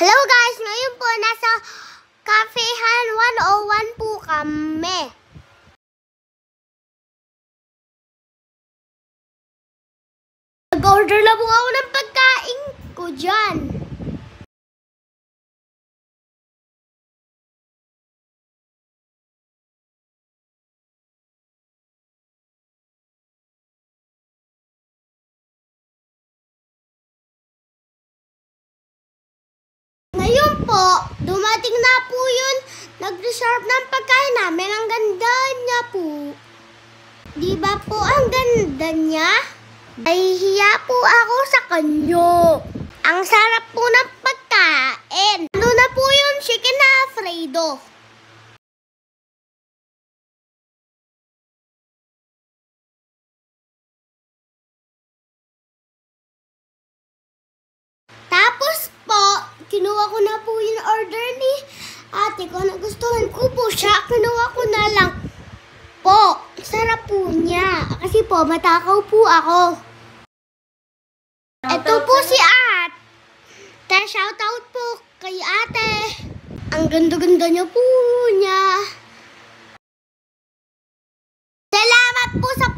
Hello guys! Ngayon po, nasa Cafehan 101 po kami. Nag-order na po ako ng pagkain ko dyan. Ngayon po, dumating na po yun. Nag-reserve ng pagkain namin. Ang ganda niya po. Di ba po ang ganda niya? Nahihiya po ako sa kanyo. Ang sarap po ng pagkain. Ano na po yun? Chicken na Alfredo. Tapos po, kinuha ko na po yung order ni ate ko. Nagustuhan ko po siya. Kinuha ko na lang po. Sarap po niya. Kasi po, matakaw po ako. Ito po si Ate. Shoutout po kay ate. Ang ganda-ganda niya po niya. Salamat po sa